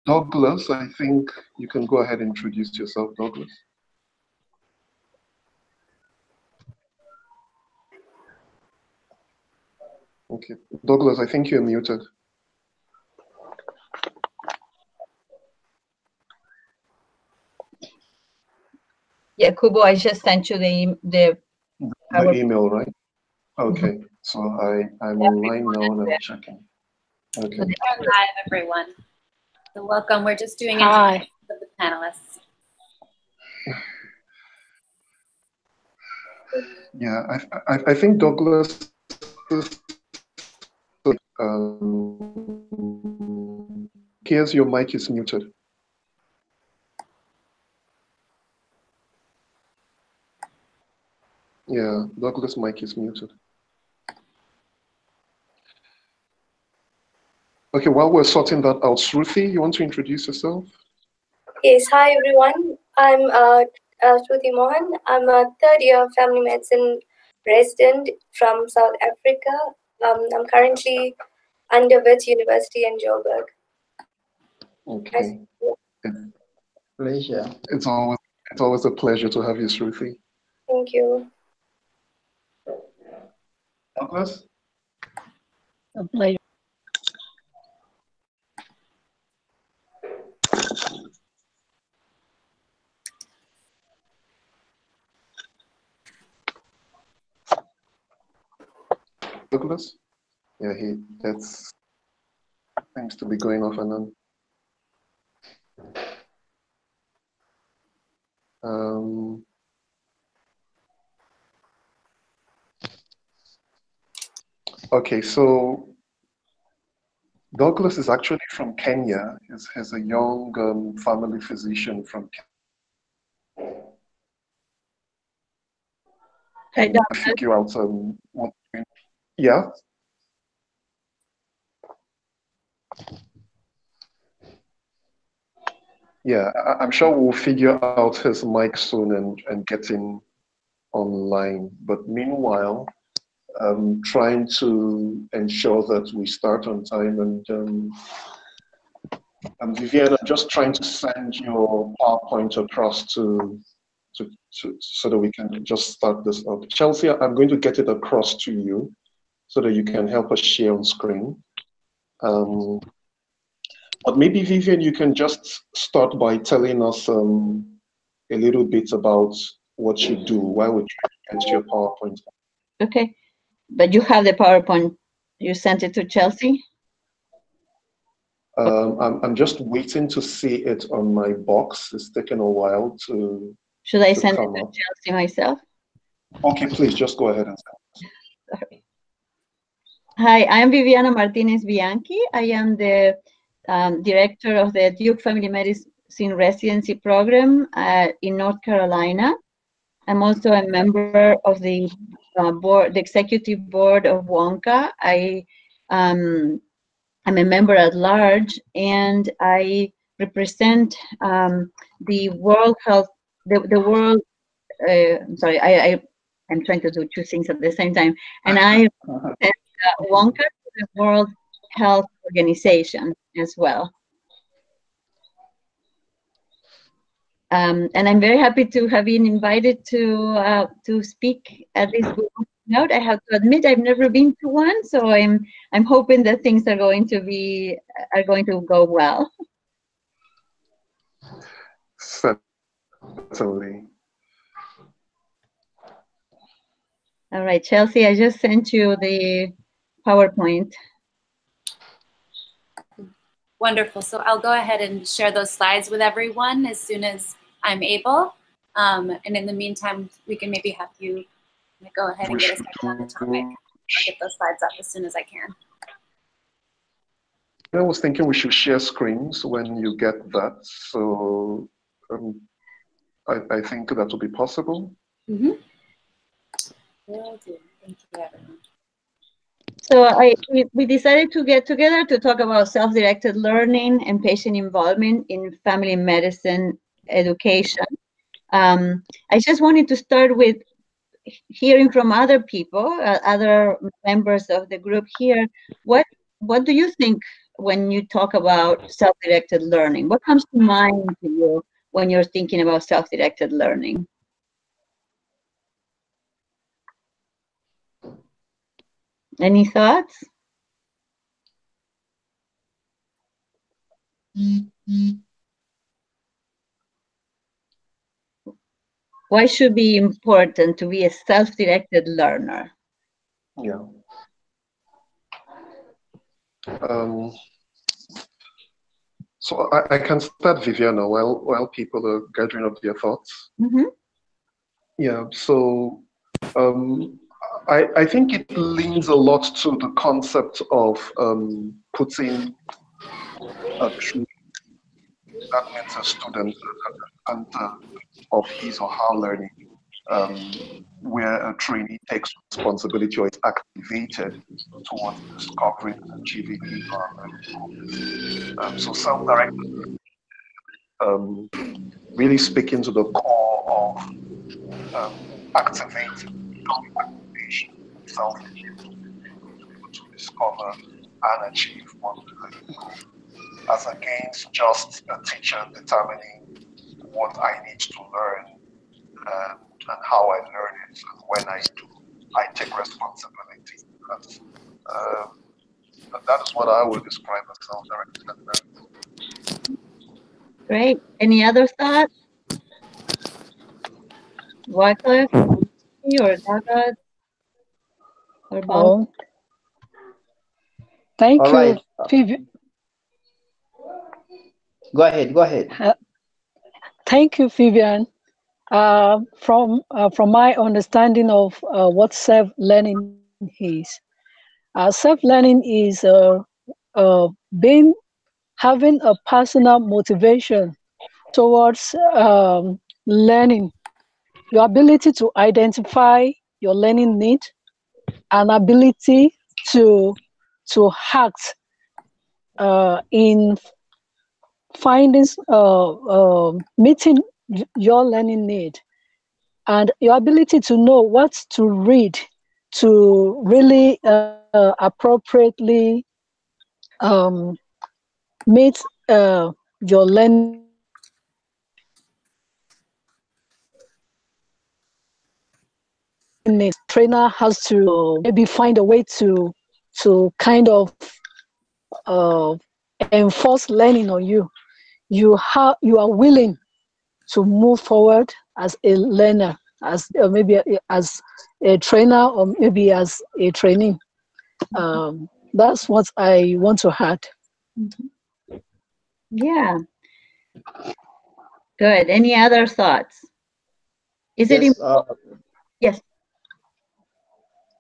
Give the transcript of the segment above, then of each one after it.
Douglas, I think you can go ahead and introduce yourself, Douglas. Okay, Douglas, I think you're muted. Yeah, Kubo, I just sent you the email, right? Okay, so I'm online now and I'm checking. Okay. We're live, everyone. So welcome. We're just doing Hi. of the panelists. Yeah, I think Douglas here's your mic is muted. Yeah, Douglas' mic is muted. Okay, while we're sorting that out, Shruti, you want to introduce yourself? Yes, hi everyone. I'm Shruti Mohan. I'm a third-year family medicine resident from South Africa. I'm currently under Wits University in Joburg. Okay. Pleasure. It's always a pleasure to have you, Shruti. Thank you. Douglas? A pleasure. Douglas? Yeah, that's seems to be going off and on. Okay, so Douglas is actually from Kenya. He's a young family physician from Kenya. Hey, Douglas. Figure out what. Yeah. Yeah, I'm sure we'll figure out his mic soon and get him online. But meanwhile, I'm trying to ensure that we start on time. And Vivian, I'm just trying to send your PowerPoint across so that we can just start this up. Chelsea, I'm going to get it across to you so that you can help us share on screen. But maybe, Vivian, you can just start by telling us a little bit about what you do while we try to get your PowerPoint. Okay, but you have the PowerPoint. You sent it to Chelsea? I'm just waiting to see it on my box. It's taken a while to. Should I send it to Chelsea myself? Okay, please just go ahead and send it. Sorry. Hi, I'm Viviana Martinez Bianchi. I am the director of the Duke Family Medicine Residency Program in North Carolina. I'm also a member of the board, the executive board of WONCA. I'm a member at large, and I represent the World Health, the World. I'm sorry, I'm trying to do two things at the same time, and I represent WONCA, the World Health Organization, as well. And I'm very happy to have been invited to speak at this keynote. I have to admit I've never been to one, so I'm hoping that things are going to go well. Certainly. All right, Chelsea, I just sent you the PowerPoint. Wonderful. So I'll go ahead and share those slides with everyone as soon as I'm able. And in the meantime, we can maybe have you go ahead and get us started on the topic. I'll get those slides up as soon as I can. I was thinking we should share screens when you get that. So I think that will be possible. Mm-hmm. Will do. Thank you, everyone. So we decided to get together to talk about self-directed learning and patient involvement in family medicine education. I just wanted to start with hearing from other people, other members of the group here. What do you think when you talk about self-directed learning? What comes to mind to you when you're thinking about self-directed learning? Any thoughts? Why should it be important to be a self-directed learner? Yeah. So I can start, Viviana, while people are gathering up their thoughts. Mm-hmm. Yeah, so I think it leans a lot to the concept of putting a true, that means a student and of his or her learning, where a trainee takes responsibility or is activated towards discovering and achieving his or her learning goals. So self-directed really speaking to the core of activating self to discover and achieve one learning goal, as against just a teacher determining what I need to learn and how I learn it and when I do. I take responsibility. That is what I would describe as self-directed learning. Great. Any other thoughts? Wycliffe or Dagat or Bob? Thank All you, right. Vivian. Go ahead. Thank you, Vivian. From my understanding of what self-learning is, self-learning is having a personal motivation towards learning, your ability to identify your learning need, and ability to act in finding meeting your learning need, and your ability to know what to read to really appropriately meet your learning needs. Trainer has to maybe find a way to kind of enforce learning on you. You are willing to move forward as a learner, as maybe as a trainer or maybe as a trainee. That's what I want to add. Yeah. Good. Any other thoughts? Is Yes, it yes?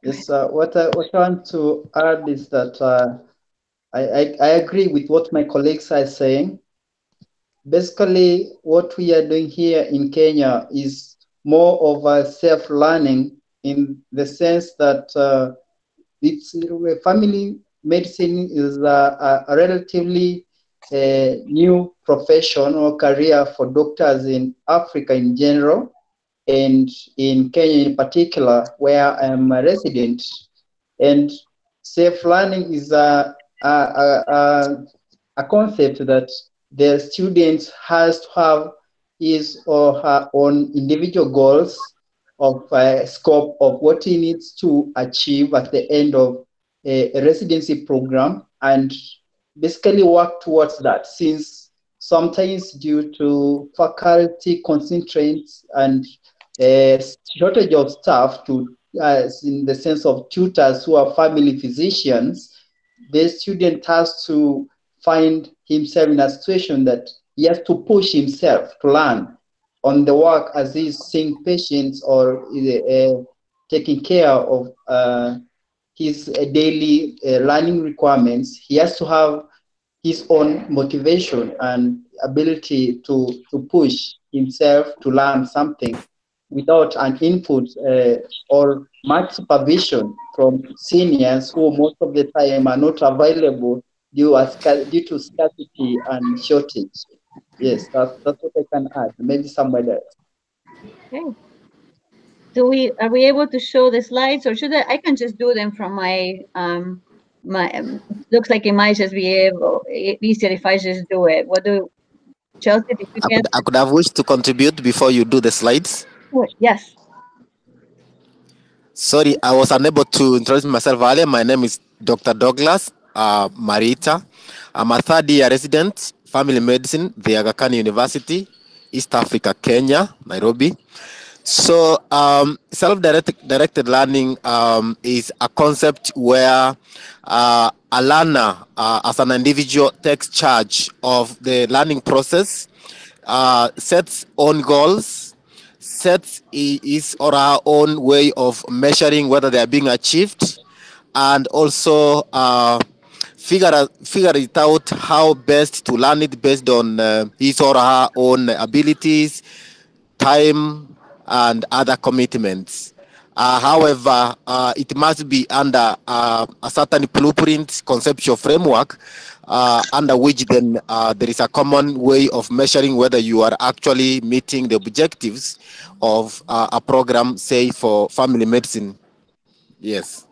yes. What I want to add is that I agree with what my colleagues are saying. Basically, what we are doing here in Kenya is more of a self-learning in the sense that it's family medicine is a relatively new profession or career for doctors in Africa in general, and in Kenya in particular, where I am a resident. And self-learning is a concept that the student has to have his or her own individual goals of scope of what he needs to achieve at the end of a residency program, and basically work towards that, since sometimes due to faculty constraints and shortage of staff to in the sense of tutors who are family physicians, the student has to find himself in a situation that he has to push himself to learn on the work as he's seeing patients or taking care of his daily learning requirements. He has to have his own motivation and ability to push himself to learn something without an input or much supervision from seniors who most of the time are not available due to scarcity and shortage. Yes, that's what I can add. Maybe somebody else. Okay. Are we able to show the slides, or should I can just do them from my looks like it might just be easier if I just do it. What do Chelsea? Did you get? I could have wished to contribute before you do the slides. Yes. Sorry, I was unable to introduce myself earlier. My name is Dr. Douglas Marita. I'm a third-year resident, family medicine, the Aga Khan University, East Africa, Kenya, Nairobi. So self-directed learning is a concept where a learner, as an individual, takes charge of the learning process, sets own goals, sets his or her own way of measuring whether they are being achieved, and also figure it out how best to learn it based on his or her own abilities, time, and other commitments. However, it must be under a certain blueprint conceptual framework under which then there is a common way of measuring whether you are actually meeting the objectives of a program, say for family medicine. Yes.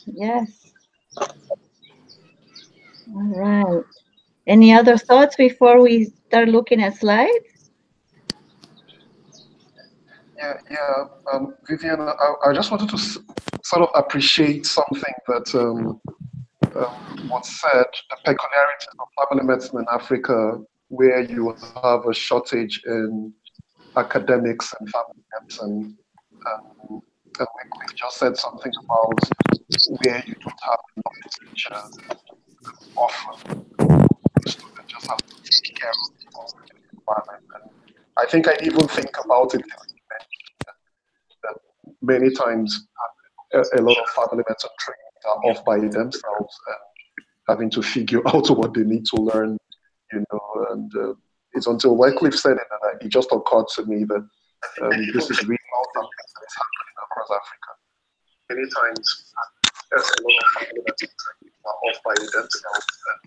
Yes. All right. Any other thoughts before we start looking at slides? Vivian, I just wanted to sort of appreciate something that was said, the peculiarities of family medicine in Africa, where you have a shortage in academics and family medicine. And we've just said something about where you don't have enough teachers often. The student just have to take care of the environment. And I think I even think about it that many times a lot of family medicine trainees are off by themselves and having to figure out what they need to learn, you know. And it's until Wycliffe said it, and it just occurred to me that this is really something that is happening across Africa. Many times, a lot of family medicine trainees are off by themselves and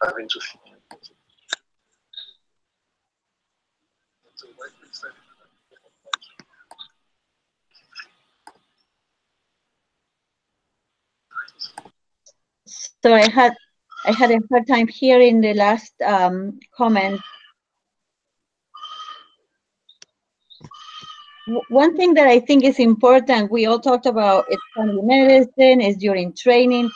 having to figure out. Until Wycliffe said it. So I had a hard time hearing the last comment. One thing that I think is important, we all talked about, it's family medicine, is during training.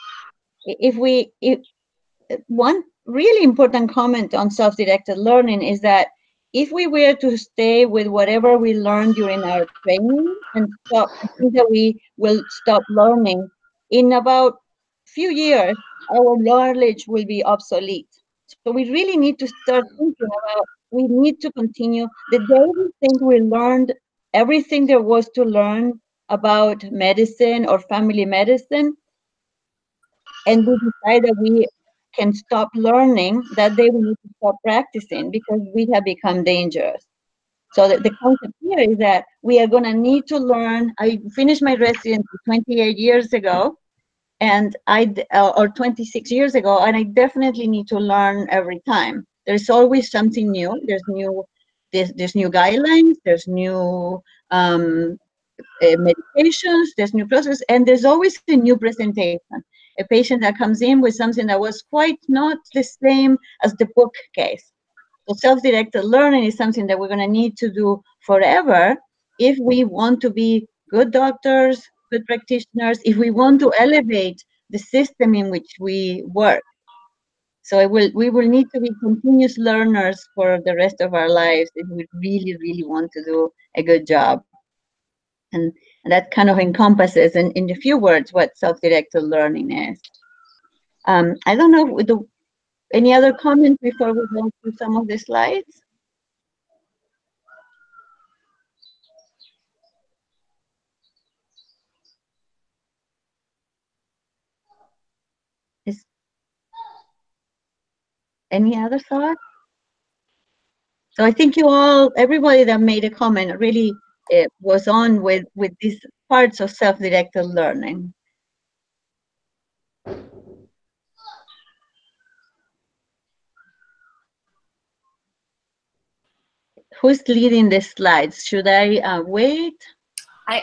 One really important comment on self-directed learning is that if we were to stay with whatever we learned during our training and stop, I think that we will stop learning. In about few years, our knowledge will be obsolete. So we really need to start thinking about, we need to continue. The day we think we learned everything there was to learn about medicine or family medicine, and we decide that we can stop learning, that day we need to stop practicing because we have become dangerous. So the concept here is that we are going to need to learn. I finished my residency 28 years ago, and or 26 years ago, and I definitely need to learn every time. There's always something new. There's new guidelines. There's new medications. There's new process, and there's always a new presentation. A patient that comes in with something that was quite not the same as the book case. So self-directed learning is something that we're going to need to do forever if we want to be good doctors, good practitioners, if we want to elevate the system in which we work. So we will need to be continuous learners for the rest of our lives if we really, really want to do a good job. And that kind of encompasses, in a few words, what self-directed learning is. I don't know, any other comments before we go through some of the slides? Any other thoughts? So I think everybody that made a comment really was on with these parts of self-directed learning. Who's leading the slides? Should I wait? I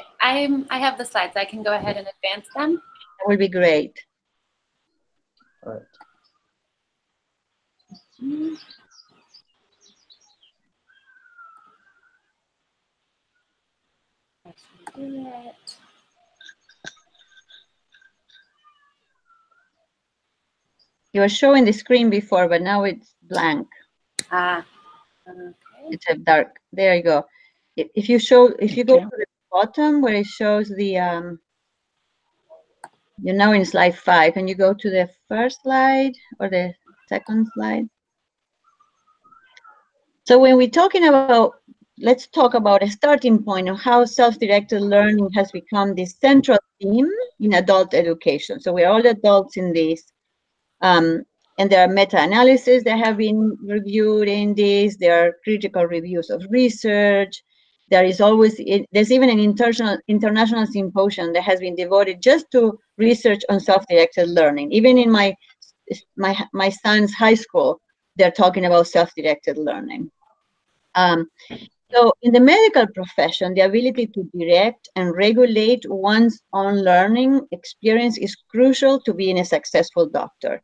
have the slides. I can go ahead and advance them. That would be great. All right. Do it. You were showing the screen before, but now it's blank. Ah, okay. It's a dark. There you go. If you go Okay. to the bottom where it shows the you're now in slide 5. Can you go to the first slide or the second slide? So when we're talking about, let's talk about a starting point of how self-directed learning has become the central theme in adult education. So we're all adults in this. And there are meta-analyses that have been reviewed in this. There are critical reviews of research. There is always, there's even an international symposium that has been devoted just to research on self-directed learning. Even in my son's high school, they're talking about self-directed learning. So in the medical profession, the ability to direct and regulate one's own learning experience is crucial to being a successful doctor.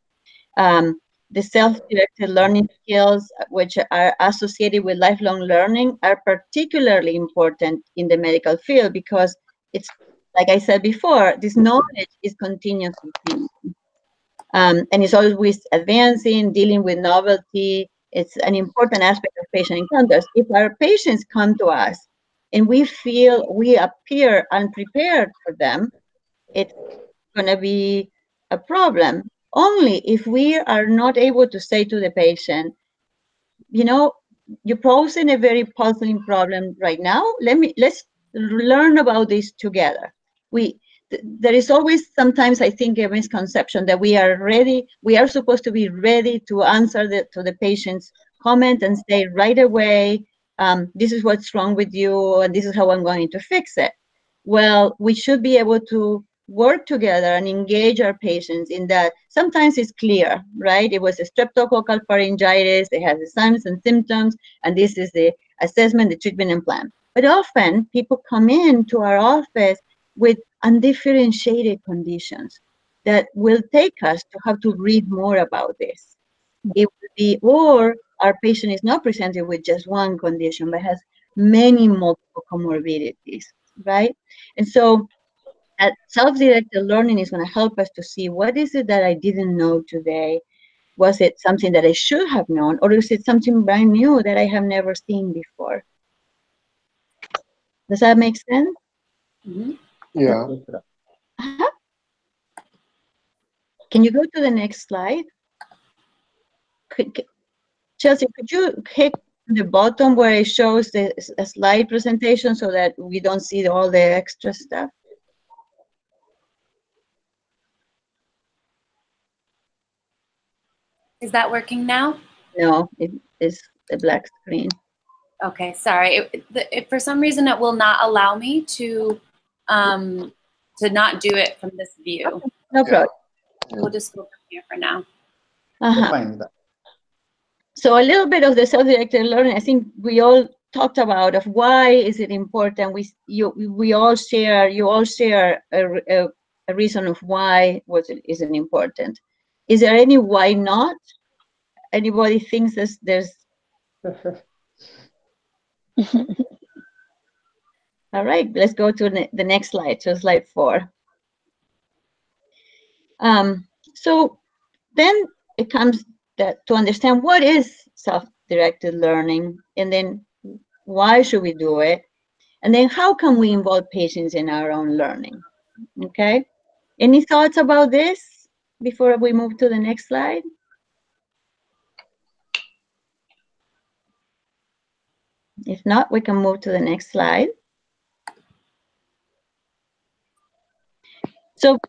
The self-directed learning skills, which are associated with lifelong learning, are particularly important in the medical field because it's, like I said before, this knowledge is continuously changing. And it's always advancing, dealing with novelty. It's an important aspect of patient encounters. If our patients come to us and we feel we appear unprepared for them, it's going to be a problem. Only if we are not able to say to the patient, you know, you're posing a very puzzling problem right now. Let's learn about this together. There is always sometimes, I think, a misconception that we are supposed to be ready to answer to the patient's comment and say right away, this is what's wrong with you and this is how I'm going to fix it. Well, we should be able to work together and engage our patients in that. Sometimes it's clear, right? It was a streptococcal pharyngitis, it has the signs and symptoms, and this is the assessment, the treatment and plan. But often people come into our office with undifferentiated conditions that will take us to have to read more about this. It will be, or our patient is not presented with just one condition, but has many multiple comorbidities, right? And so self-directed learning is going to help us to see what is it that I didn't know today. Was it something that I should have known, or is it something brand new that I have never seen before? Does that make sense? Mm-hmm. Yeah. Can you go to the next slide? Chelsea, could you click the bottom where it shows a slide presentation so that we don't see all the extra stuff? Is that working now? No, it is a black screen. Okay, sorry. For some reason, it will not allow me to not do it from this view. Okay, no problem. We'll just go from here for now. Fine with that. So a little bit of the self-directed learning, I think we all talked about of why is it important. You all share a reason of why isn't important. Is there any why not? Anybody thinks there's all right, let's go to the next slide, to slide 4. So then it comes that to understand what is self-directed learning, and then why should we do it, and then how can we involve patients in our own learning. Okay, any thoughts about this before we move to the next slide? If not, we can move to the next slide. So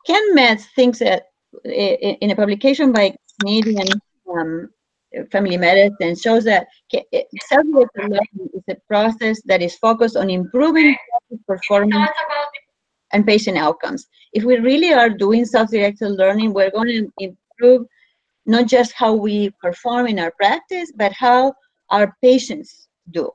Ken Metz thinks that in a publication by Canadian Family Medicine shows that self-directed learning is a process that is focused on improving performance and patient outcomes. If we really are doing self-directed learning, we're going to improve not just how we perform in our practice, but how our patients do.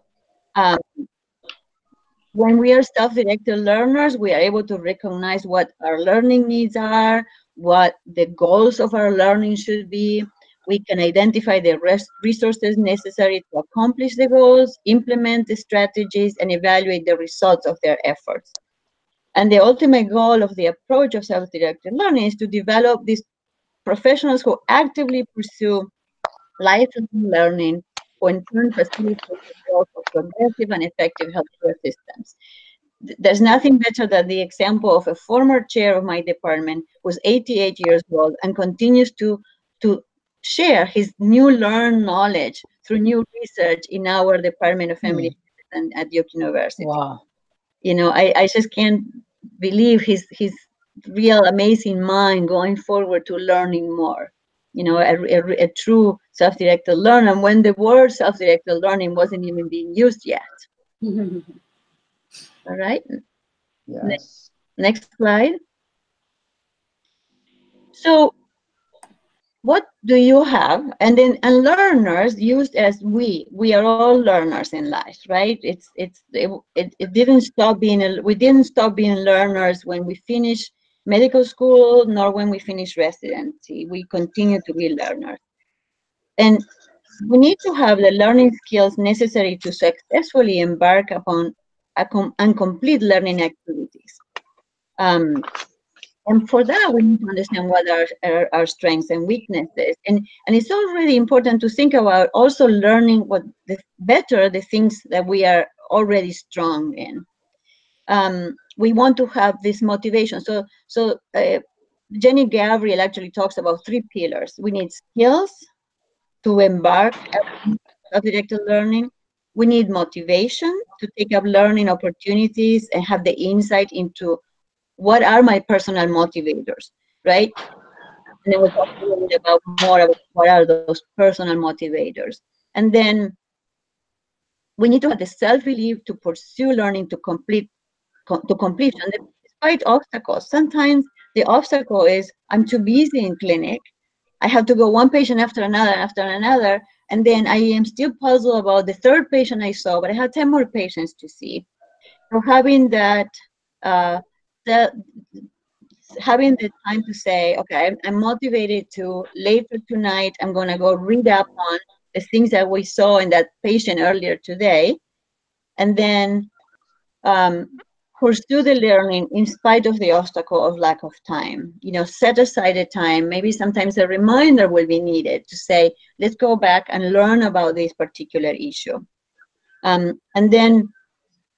When we are self-directed learners, we are able to recognize what our learning needs are, what the goals of our learning should be. We can identify the resources necessary to accomplish the goals, implement the strategies, and evaluate the results of their efforts. And the ultimate goal of the approach of self-directed learning is to develop these professionals who actively pursue lifelong learning, who in turn facilitate the growth of progressive and effective healthcare systems. There's nothing better than the example of a former chair of my department who's 88 years old and continues to share his new learned knowledge through new research in our Department of Family Medicine at Duke University. Wow. You know, I just can't believe his real amazing mind going forward to learning more. You know, a true self-directed learner when the word self-directed learning wasn't even being used yet. All right. Yes. Next slide. So what do you have? And then learners used as we are all learners in life, right? It didn't stop being we didn't stop being learners when we finished medical school, nor when we finished residency. We continue to be learners. And we need to have the learning skills necessary to successfully embark upon and complete learning activities. And for that, we need to understand what are our strengths and weaknesses. And it's already important to think about also learning what the things that we are already strong in. We want to have this motivation. So Jenny Gabriel actually talks about 3 pillars. We need skills to embark on self-directed learning. We need motivation to take up learning opportunities and have the insight into what are my personal motivators, right? And then we'll talk a little bit more about what are those personal motivators. And then we need to have the self-belief to pursue learning to completion. Despite obstacles, sometimes the obstacle is I'm too busy in clinic. I have to go one patient after another, and then I am still puzzled about the 3rd patient I saw, but I have 10 more patients to see. So having that, having the time to say, okay, I'm motivated to later tonight, I'm going to go read up on the things that we saw in that patient earlier today, and then pursue the learning in spite of the obstacle of lack of time. You know, set aside a time. Maybe sometimes a reminder will be needed to say, let's go back and learn about this particular issue. And then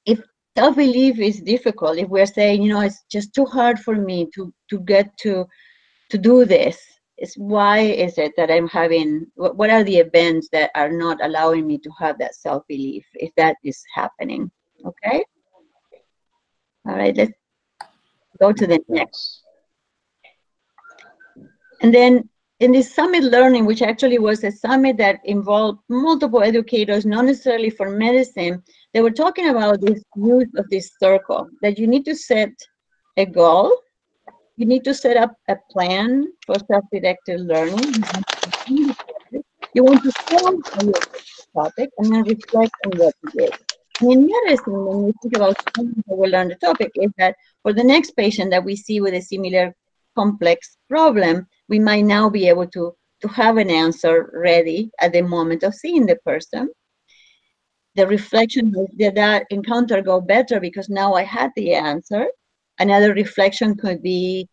if self-belief is difficult, if we're saying, you know, it's just too hard for me to get to do this, why is it that I'm having, what are the events that are not allowing me to have that self-belief if that is happening? Okay. All right, let's go to the next. And then in this summit learning, which actually was a summit that involved multiple educators, not necessarily for medicine, they were talking about this use of this circle, that you need to set a goal, you need to set up a plan for self-directed learning, you want to solve the topic, and then reflect on what you did. And in medicine, when we think about students who will learn the topic, is that for the next patient that we see with a similar complex problem, we might now be able to have an answer ready at the moment of seeing the person. The reflection, did that encounter go better because now I had the answer? Another reflection could be,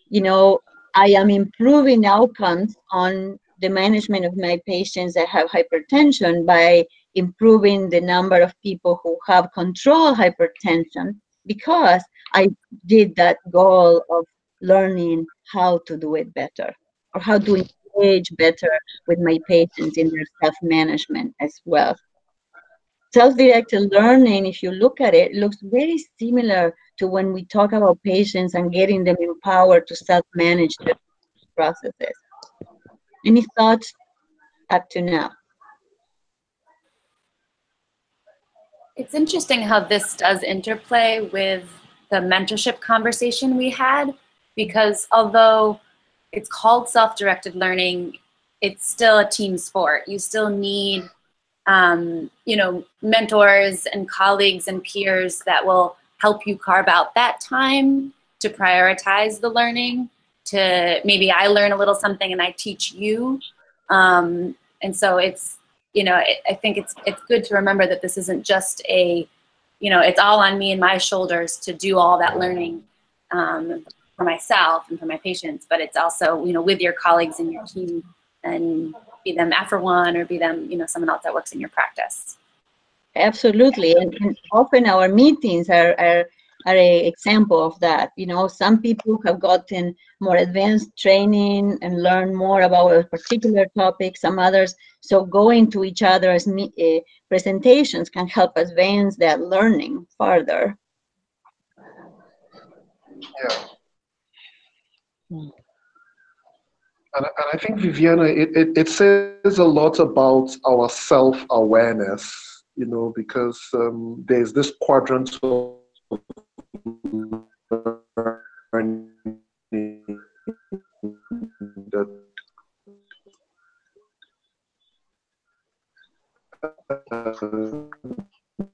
you know, I am improving outcomes on the management of my patients that have hypertension by improving the number of people who have controlled hypertension because I did that goal of learning how to do it better or how to engage better with my patients in their self-management as well. Self-directed learning, if you look at it, looks very similar to when we talk about patients and getting them empowered to self-manage their processes. Any thoughts up to now? It's interesting how this does interplay with the mentorship conversation we had, because although it's called self-directed learning, it's still a team sport. You still need you know, mentors and colleagues and peers that will help you carve out that time to prioritize the learning. to maybe I learn a little something and I teach you. And so it's, you know, I think it's good to remember that this isn't just a, you know, it's all on me and my shoulders to do all that learning for myself and for my patients, but it's also, you know, with your colleagues in your team, and be them Afro1 or be them, you know, someone else that works in your practice. Absolutely, and often our meetings are an example of that. You know, some people have gotten more advanced training and learn more about a particular topic, some others. So going to each other's presentations can help advance that learning further. Yeah. And I think, Viviana, it says a lot about our self-awareness, you know, because there's this quadrant of learning that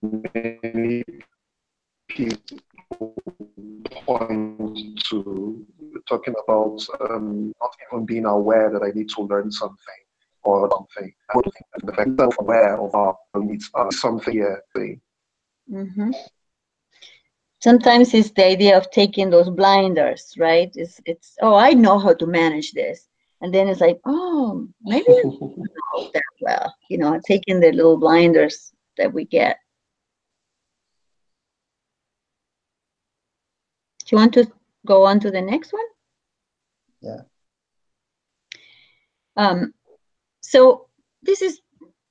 many people point to, talking about not even being aware that I need to learn something or something. I would think that the fact self-aware of our needs are something here. Mm-hmm. Sometimes it's the idea of taking those blinders, right? It's oh, I know how to manage this. And then it's like, oh, maybe I don't know that well, you know, taking the little blinders that we get. Do you want to go on to the next one? Yeah. So this is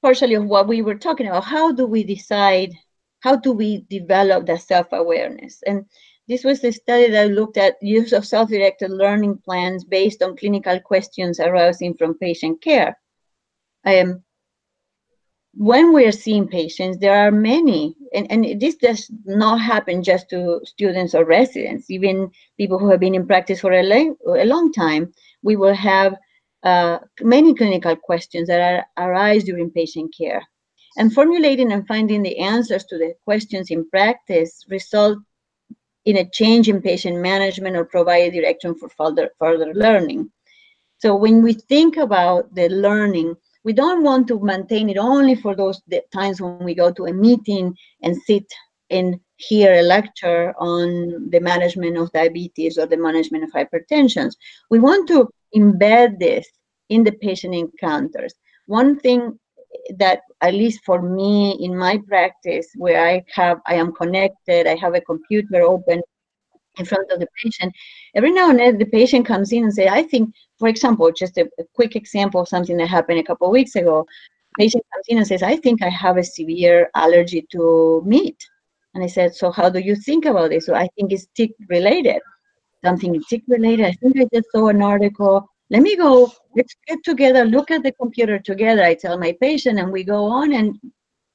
partially of what we were talking about. How do we decide, how do we develop that self-awareness? And this was the study that looked at use of self-directed learning plans based on clinical questions arising from patient care. When we're seeing patients, there are many, and this does not happen just to students or residents, even people who have been in practice for a long time. We will have many clinical questions that arise during patient care. And formulating and finding the answers to the questions in practice result in a change in patient management or provide direction for further learning. So when we think about the learning, we don't want to maintain it only for those times when we go to a meeting and sit and hear a lecture on the management of diabetes or the management of hypertension. We want to embed this in the patient encounters. One thing that, at least for me in my practice, where I am connected, I have a computer open in front of the patient, every now and then the patient comes in and say, I think, for example, just a quick example of something that happened a couple of weeks ago. Patient comes in and says, I think I have a severe allergy to meat. And I said, so how do you think about this? So I think it's tick related. Something tick related. I think I just saw an article. Let me go, let's get together, look at the computer together. I tell my patient and we go on, and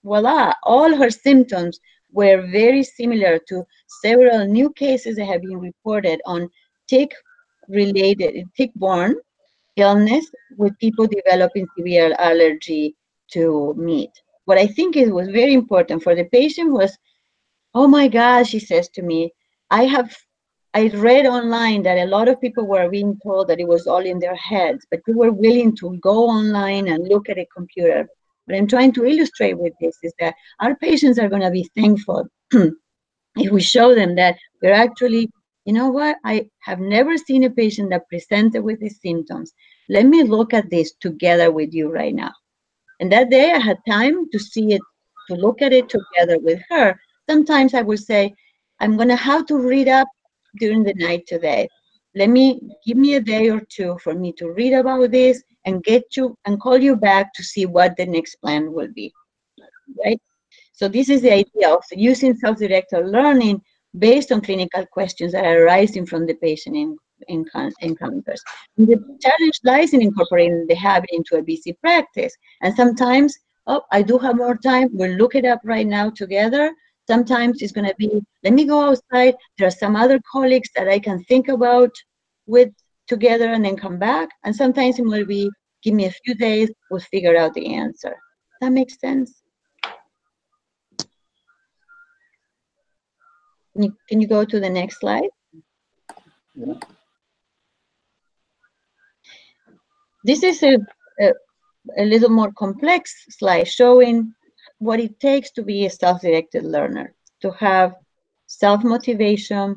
voila, all her symptoms were very similar to several new cases that have been reported on tick-related, tick-borne illness with people developing severe allergy to meat. What I think it was very important for the patient was, oh my gosh, she says to me, I read online that a lot of people were being told that it was all in their heads, but they were willing to go online and look at a computer. What I'm trying to illustrate with this is that our patients are going to be thankful if we show them that we're actually, you know what, I have never seen a patient that presented with these symptoms. Let me look at this together with you right now. And that day I had time to see it, to look at it together with her. Sometimes I would say, I'm going to have to read up during the night today. Give me a day or two for me to read about this and get you and call you back to see what the next plan will be, right? So this is the idea of using self-directed learning based on clinical questions that are arising from the patient encounters. And the challenge lies in incorporating the habit into a busy practice. And sometimes, oh, I do have more time, we'll look it up right now together. Sometimes it's going to be, let me go outside. There are some other colleagues that I can think about with together and then come back. And sometimes it will be, give me a few days, we'll figure out the answer. That makes sense? Can you go to the next slide? Yeah. This is a little more complex slide showing what it takes to be a self-directed learner, to have self-motivation,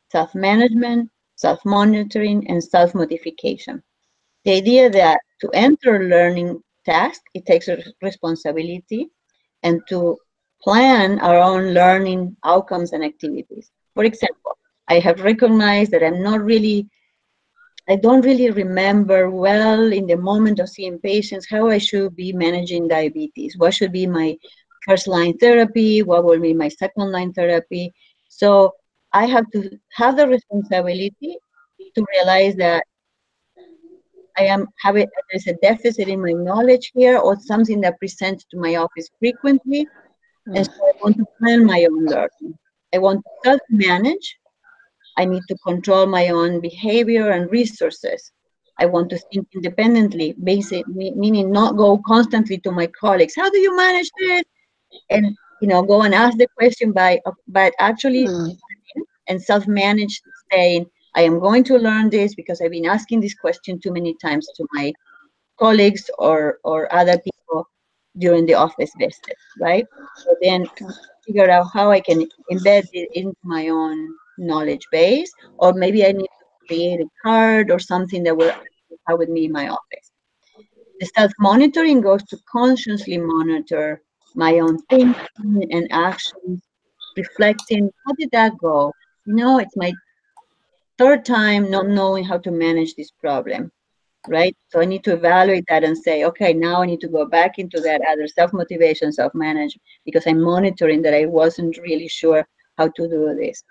self-management, self-monitoring, and self-modification. The idea that to enter a learning task, it takes responsibility, and to plan our own learning outcomes and activities. For example, I have recognized that I don't really remember well in the moment of seeing patients how I should be managing diabetes. What should be my first line therapy? What will be my second line therapy? So I have to have the responsibility to realize that there's a deficit in my knowledge here, or something that presents to my office frequently. And so I want to plan my own learning. I want to self-manage. I need to control my own behavior and resources. I want to think independently, meaning not go constantly to my colleagues. How do you manage this? And go and ask the question but actually and self-manage, saying, I am going to learn this because I've been asking this question too many times to my colleagues or other people during the office visit, right? So then figure out how I can embed it into my own knowledge base, or maybe I need to create a card or something that will have with me in my office. The self-monitoring goes to consciously monitor my own thinking and actions, reflecting, how did that go? It's my third time not knowing how to manage this problem, right? So I need to evaluate that and say, okay, now I need to go back into that other self-motivation, self-manage, because I'm monitoring that I wasn't really sure how to do this.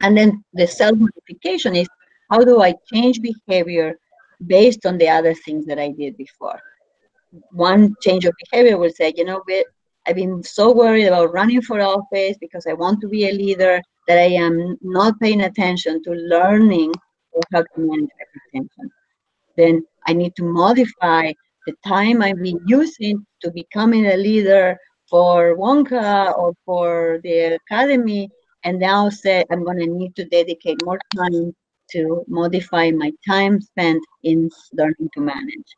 And then the self-modification is, how do I change behavior based on the other things that I did before? One change of behavior will say, I've been so worried about running for office because I want to be a leader that I am not paying attention to learning how to manage hypertension. Then I need to modify the time I've been using to becoming a leader for Wonka or for the academy, and now say I'm going to need to dedicate more time to modify my time spent in learning to manage.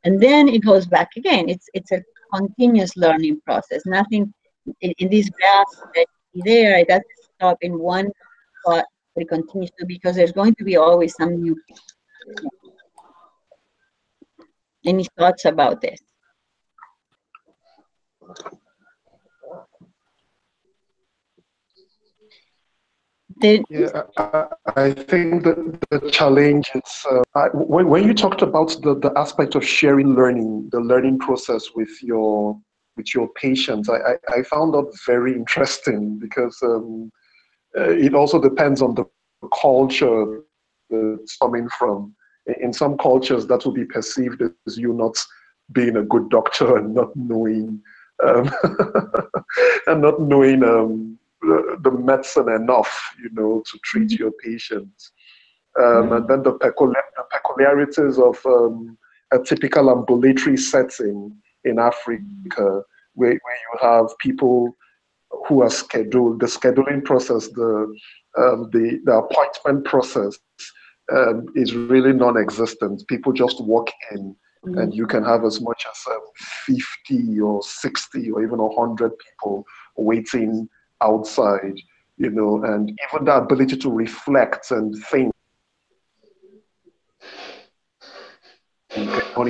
And then it goes back again. It's a continuous learning process. Nothing in this graph that you see there, it doesn't stop in one spot, but it continues to, because there's going to be always some new. Any thoughts about this? Yeah, I think that the challenge is when you talked about the aspect of sharing learning, the learning process with your patients, I found that very interesting, because it also depends on the culture it's coming from. In some cultures, that will be perceived as you not being a good doctor and not knowing the medicine enough, to treat your patients. And then the peculiarities of a typical ambulatory setting in Africa, where you have people who are scheduled, the scheduling process, the appointment process is really non-existent. People just walk in, and you can have as much as 50 or 60 or even 100 people waiting outside, and even the ability to reflect and think.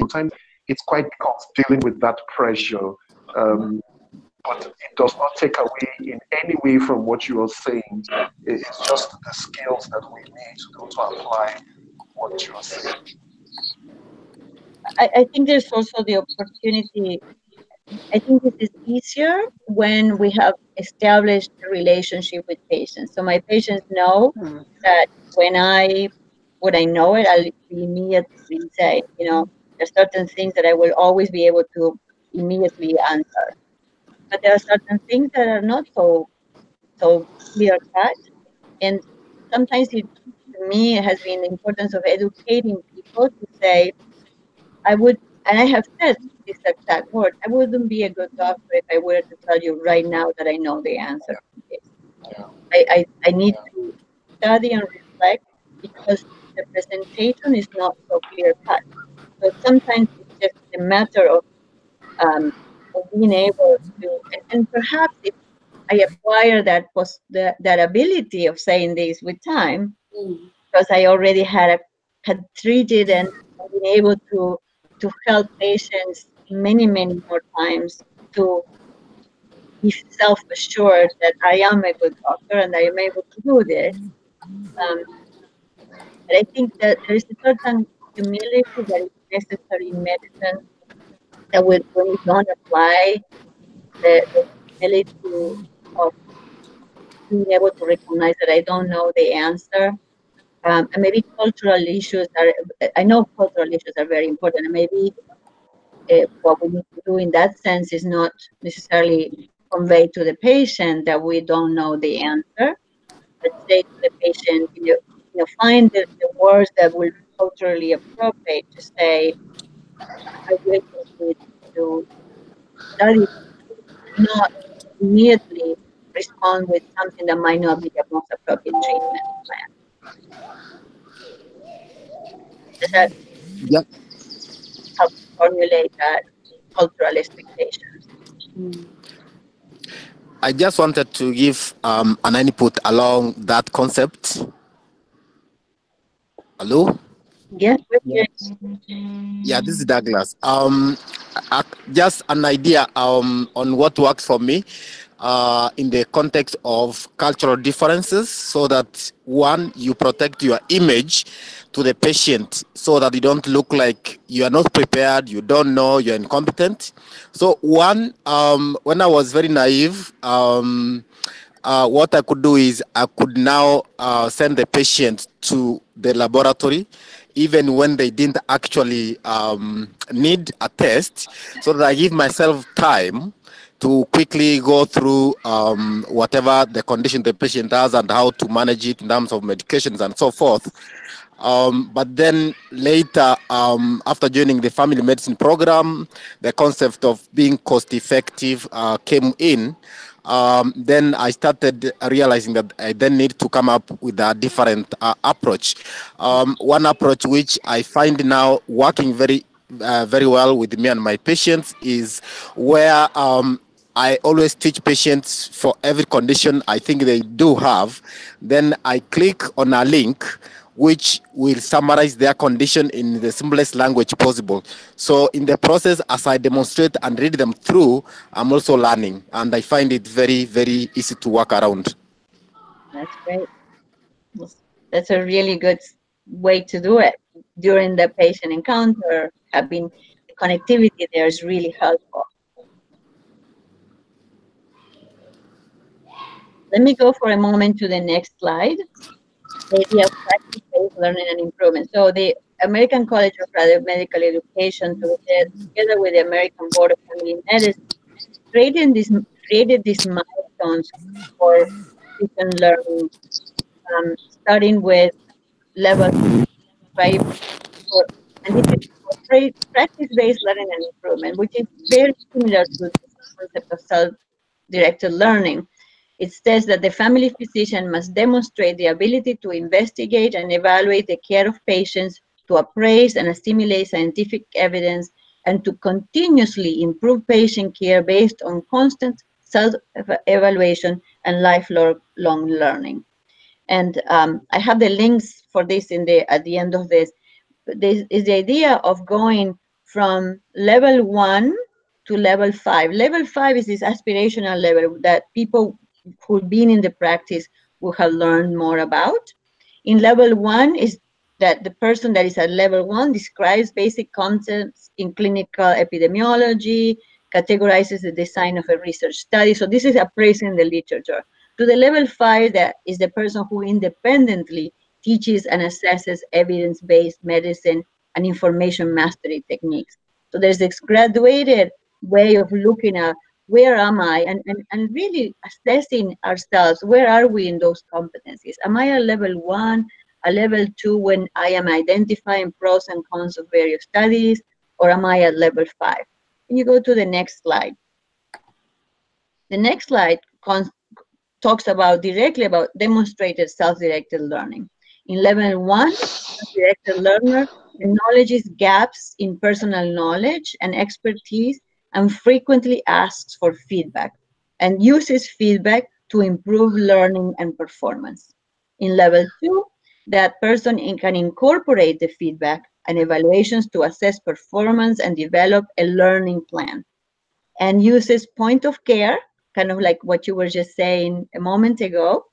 Time, it's quite difficult dealing with that pressure, but it does not take away in any way from what you are saying. It's just the skills that we need to be able to apply what you are saying. I think there's also the opportunity. I think it is easier when we have established a relationship with patients. So my patients know that when I know it, I'll immediately say, there's certain things that I will always be able to immediately answer. But there are certain things that are not so clear cut. And sometimes to me, it has been the importance of educating people to say, and I have said this exact word, I wouldn't be a good doctor if I were to tell you right now that I know the answer to this. I need to study and reflect, because the presentation is not so clear cut. So sometimes it's just a matter of being able to, and perhaps if I acquire that ability of saying this with time, because I already had treated and been able to help patients many more times to be self-assured that I am a good doctor and I am able to do this. But I think that there is a certain humility that is necessary in medicine, that when we don't apply the humility of being able to recognize that I don't know the answer. And maybe cultural issues I know cultural issues are very important, and maybe what we need to do in that sense is not necessarily convey to the patient that we don't know the answer, but say to the patient, find the words that will be culturally appropriate to say, I really need to study, not immediately respond with something that might not be the most appropriate treatment plan. Does that help formulate that cultural expectations? I just wanted to give an input along that concept. Hello? Yes. Yeah, this is Douglas. Just an idea on what works for me in the context of cultural differences, so that one, you protect your image to the patient so that you don't look like you are not prepared, you don't know, you're incompetent. So one, when I was very naive, what I could do is I could now send the patient to the laboratory, even when they didn't actually need a test, so that I give myself time to quickly go through whatever the condition the patient has and how to manage it in terms of medications and so forth. But then later, after joining the family medicine program, the concept of being cost effective came in. Then I started realizing that I then need to come up with a different approach. One approach which I find now working very well with me and my patients is where I always teach patients for every condition I think they do have. Then I click on a link which will summarize their condition in the simplest language possible. So in the process, as I demonstrate and read them through, I'm also learning, and I find it very easy to work around. That's great. That's a really good way to do it. During the patient encounter, having the connectivity there is really helpful. Let me go for a moment to the next slide. The idea of practice-based learning and improvement. So the American College of Medical Education, together with the American Board of Family Medicine, created these milestones for physician learning, starting with level 5, and this is practice-based learning and improvement, which is very similar to the concept of self-directed learning. It says that the family physician must demonstrate the ability to investigate and evaluate the care of patients, to appraise and assimilate scientific evidence, and to continuously improve patient care based on constant self-evaluation and lifelong learning. And I have the links for this at the end of this. This is the idea of going from level 1 to level 5. Level 5 is this aspirational level that people who've been in the practice will have learned more about. In level 1 is that the person that is at level 1 describes basic concepts in clinical epidemiology, categorizes the design of a research study. So this is appraising the literature. To the level 5, that is the person who independently teaches and assesses evidence-based medicine and information mastery techniques. So there's this graduated way of looking at where am I, and really assessing ourselves, where are we in those competencies? Am I at level 1, a level 2 when I am identifying pros and cons of various studies, or am I at level 5? Can you go to the next slide? The next slide talks directly about demonstrated self-directed learning. In level 1, directed learner acknowledges gaps in personal knowledge and expertise and frequently asks for feedback and uses feedback to improve learning and performance. In level 2, that person can incorporate the feedback and evaluations to assess performance and develop a learning plan, and uses point of care, kind of like what you were just saying a moment ago,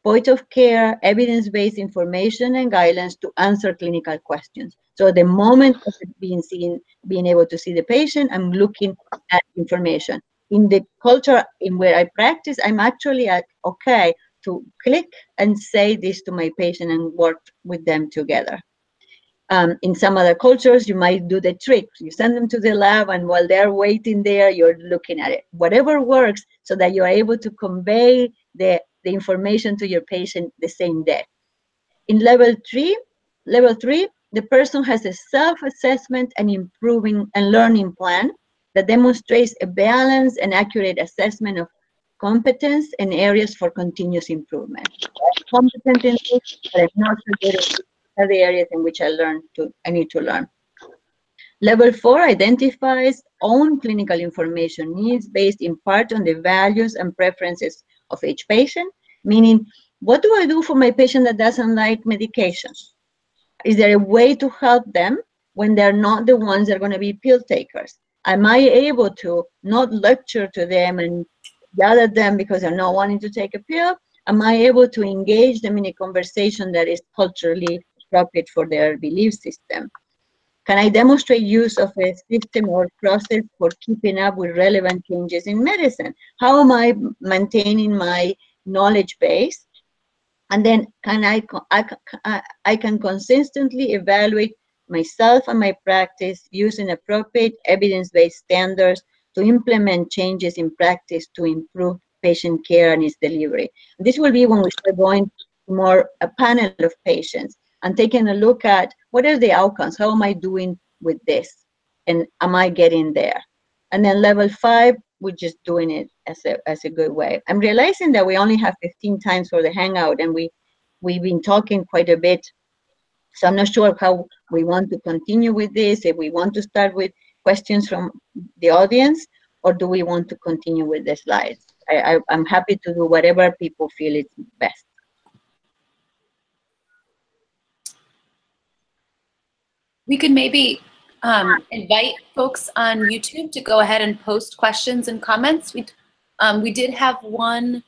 point of care, evidence-based information and guidelines to answer clinical questions. So the moment of being able to see the patient, I'm looking at information. In the culture in where I practice, I'm actually okay to click and say this to my patient and work with them together. In some other cultures, you might do the trick. You send them to the lab, and while they're waiting there, you're looking at it. Whatever works so that you're able to convey the information to your patient the same day. In level 3, the person has a self-assessment and improving and learning plan that demonstrates a balanced and accurate assessment of competence and areas for continuous improvement. I'm competent in this, but I'm not so good at other areas in which I need to learn. Level 4 identifies own clinical information needs based in part on the values and preferences of each patient, meaning, what do I do for my patient that doesn't like medication? Is there a way to help them when they're not the ones that are going to be pill takers? Am I able to not lecture to them and yell at them because they're not wanting to take a pill? Am I able to engage them in a conversation that is culturally appropriate for their belief system? Can I demonstrate use of a system or process for keeping up with relevant changes in medicine? How am I maintaining my knowledge base? And then I can consistently evaluate myself and my practice using appropriate evidence-based standards to implement changes in practice to improve patient care and its delivery. This will be when we start going to more a panel of patients and taking a look at what are the outcomes, how am I doing with this, and am I getting there? And then level 5, we're just doing it as a good way. I'm realizing that we only have 15 times for the hangout, and we've been talking quite a bit. So I'm not sure how we want to continue with this, if we want to start with questions from the audience, or do we want to continue with the slides? I'm happy to do whatever people feel is best. We could maybe invite folks on YouTube to go ahead and post questions and comments. We did have one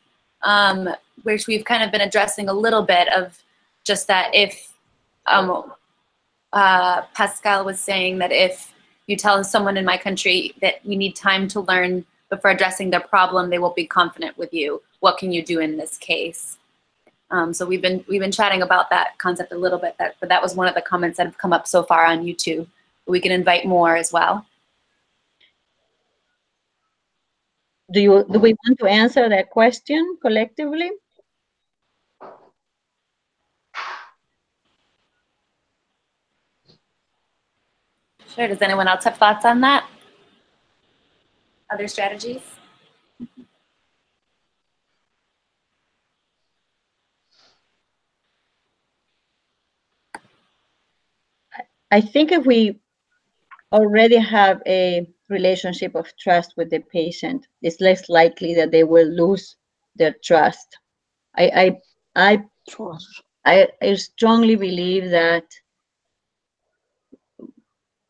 which we've kind of been addressing a little bit of just that if Pascal was saying that if you tell someone in my country that you need time to learn before addressing their problem, they won't be confident with you. What can you do in this case? So we've been chatting about that concept a little bit, but that was one of the comments that have come up so far on YouTube. We can invite more as well. Do we want to answer that question collectively? Sure. Does anyone else have thoughts on that? Other strategies? I think if we already have a relationship of trust with the patient, it's less likely that they will lose their trust. I strongly believe that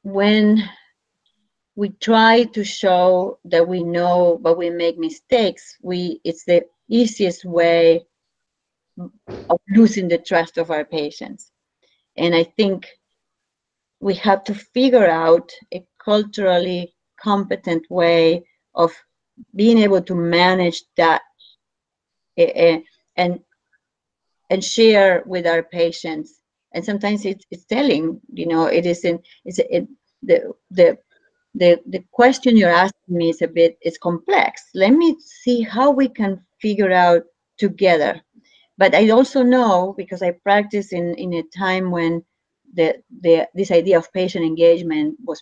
when we try to show that we know but we make mistakes, it's the easiest way of losing the trust of our patients. And I think we have to figure out a culturally competent way of being able to manage that and share with our patients. And sometimes it's telling, it isn't. The question you're asking me is complex. Let me see how we can figure out together. But I also know, because I practiced in a time when this idea of patient engagement was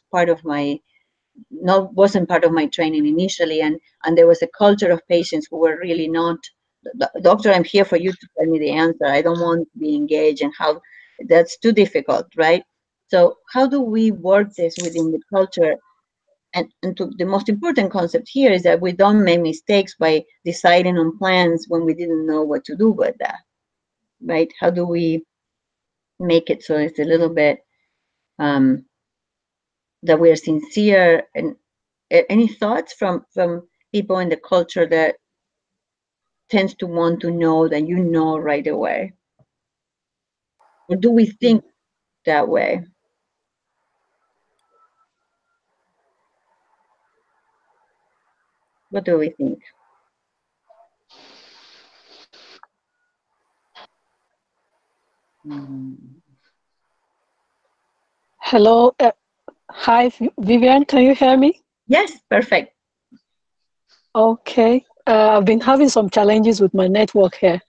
wasn't part of my training initially, and there was a culture of patients who were really not doctor, I'm here for you to tell me the answer. I don't want to be engaged, and how that's too difficult, right? So how do we work this within the culture? And the most important concept here is that we don't make mistakes by deciding on plans when we didn't know what to do with that, right? How do we make it so it's a little bit that we're sincere? And any thoughts from people in the culture that tends to want to know that you know right away? Or do we think that way? What do we think? Hello. Hi, Vivian. Can you hear me? Yes, perfect. Okay. I've been having some challenges with my network here,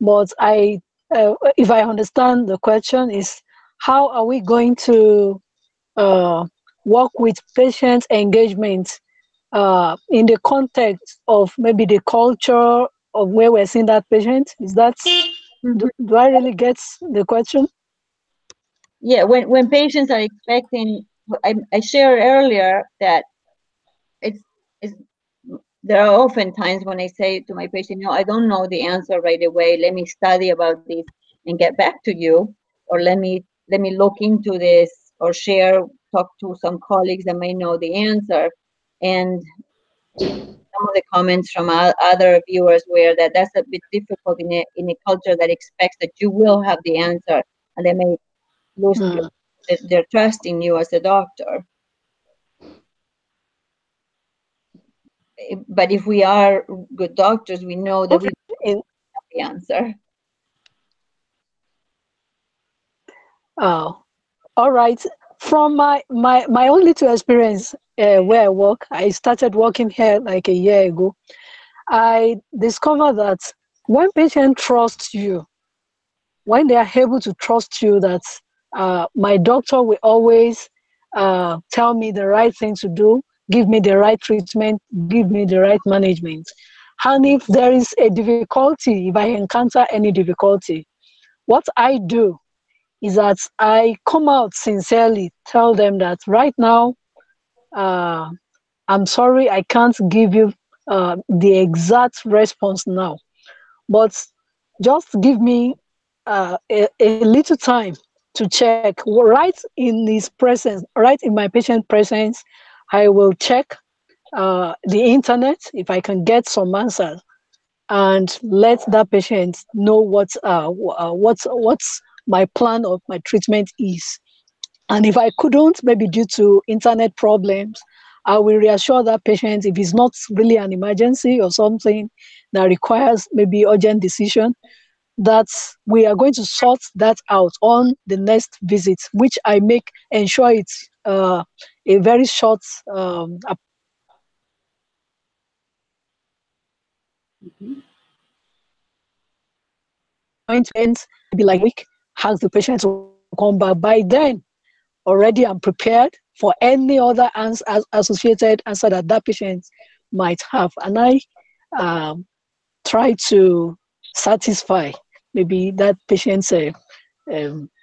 but if I understand the question, is how are we going to work with patient engagement in the context of maybe the culture of where we're seeing that patient? Is that, do I really get the question? Yeah, when patients are expecting, I shared earlier that it's there are often times when I say to my patient, no, I don't know the answer right away. Let me study about this and get back to you, or let me look into this, or talk to some colleagues that may know the answer. And some of the comments from other viewers were that that's a bit difficult in a culture that expects that you will have the answer, and they may lose their trust in you as a doctor. But if we are good doctors, we know that we have the answer. Oh, all right. From my own little experience where I work, I started working here like a year ago. I discovered that when patients trust you, when they are able to trust you, that my doctor will always tell me the right thing to do, give me the right treatment, give me the right management. And if there is a difficulty, if I encounter any difficulty, what I do is that I come out sincerely, tell them that right now, I'm sorry, I can't give you the exact response now, but just give me a little time to check. Right in his presence, right in my patient presence, I will check the internet if I can get some answers, and let that patient know what's my plan of my treatment is. And if I couldn't, maybe due to internet problems, I will reassure that patient, if it's not really an emergency or something that requires maybe urgent decision, that we are going to sort that out on the next visit, which I ensure it's a very short appointment, maybe like a week, has the patient to come back. By then, already I'm prepared for any other associated answer that that patient might have. And I try to satisfy maybe that patient's,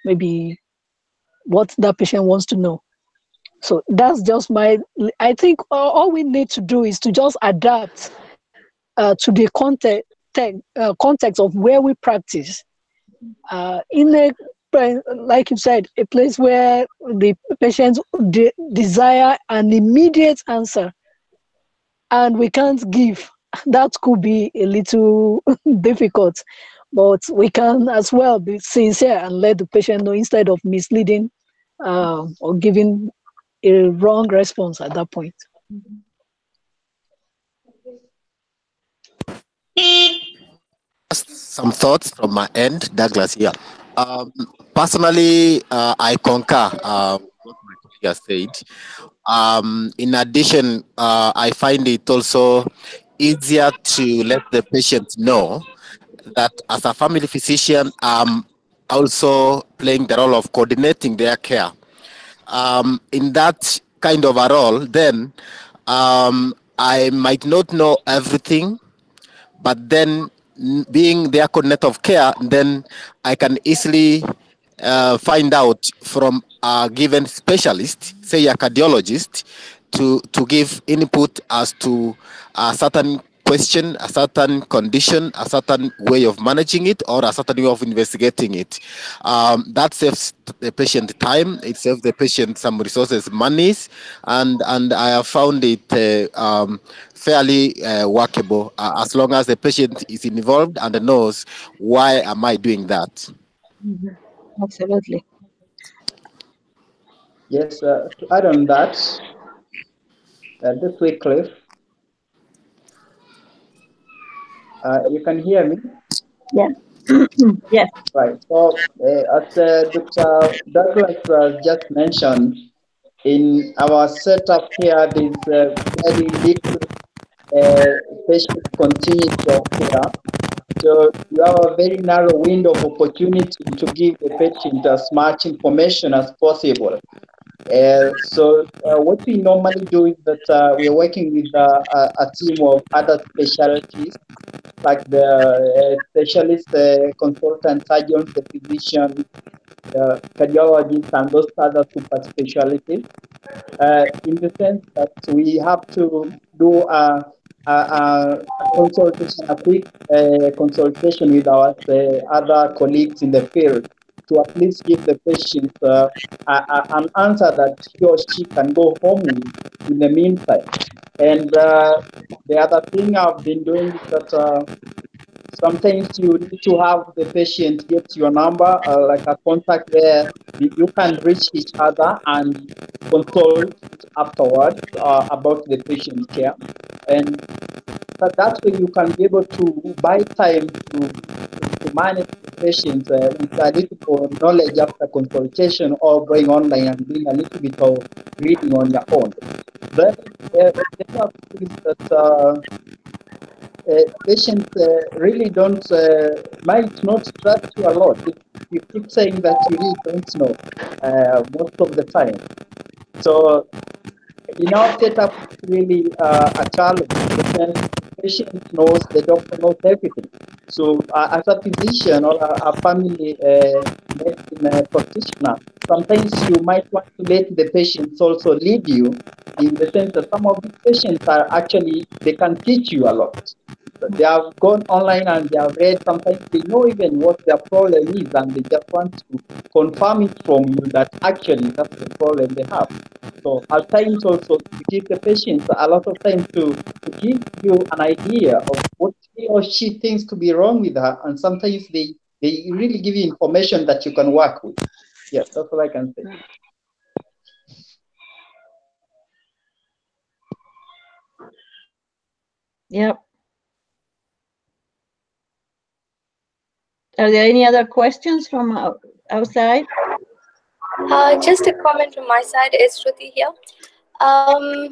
maybe what that patient wants to know. So that's just I think all we need to do is to just adapt to the context of where we practice. In a, like you said, a place where the patients desire an immediate answer and we can't give, that could be a little difficult, but we can as well be sincere and let the patient know instead of misleading or giving a wrong response at that point. Some thoughts from my end, Douglas here. Personally, I concur what my colleague has said. In addition, I find it also easier to let the patient know that as a family physician, I'm also playing the role of coordinating their care. In that kind of a role, then I might not know everything, but then being their coordinator of care, then I can easily find out from a given specialist, say a cardiologist, to give input as to a certain question, a certain condition, a certain way of managing it, or a certain way of investigating it. That saves the patient time, it saves the patient some resources, monies, and I have found it fairly workable as long as the patient is involved and knows why am I doing that. Absolutely. Yes, to add on that, this way, Cliff, you can hear me? Yes. Yes. Right. So, as Dr. Douglas just mentioned, in our setup here, there's very little patient continuity of care. So you have a very narrow window of opportunity to give the patient as much information as possible. So what we normally do is that we are working with a team of other specialties, like the specialist consultant surgeons, the physicians, the cardiologists, and those other super specialties. In the sense that we have to do a consultation, a quick consultation with our other colleagues in the field to at least give the patient an answer that he or she can go home with in the meantime. And the other thing I've been doing is that sometimes you need to have the patient get your number, like a contact where you can reach each other and consult afterwards about the patient care. And that way you can be able to buy time to manage the patient with a little more knowledge after consultation or going online and doing a little bit of reading on your own. Then the other thing is that patients really don't, might not trust you a lot if you keep saying that you really don't know most of the time. So in our setup, it's really a challenge. The patient knows, the doctor knows everything. So as a physician or a family medicine practitioner, sometimes you might want to let the patients also lead you, in the sense that some of these patients are actually, they can teach you a lot. They have gone online and they have read, sometimes they know even what their problem is and they just want to confirm it from you that actually that's the problem they have. So at times also to give the patient a lot of time to give you an idea of what he or she thinks to be wrong with her, and sometimes they really give you information that you can work with. Yes, that's all I can say. Yep. Are there any other questions from outside? Just a comment from my side. Is Shruti here? So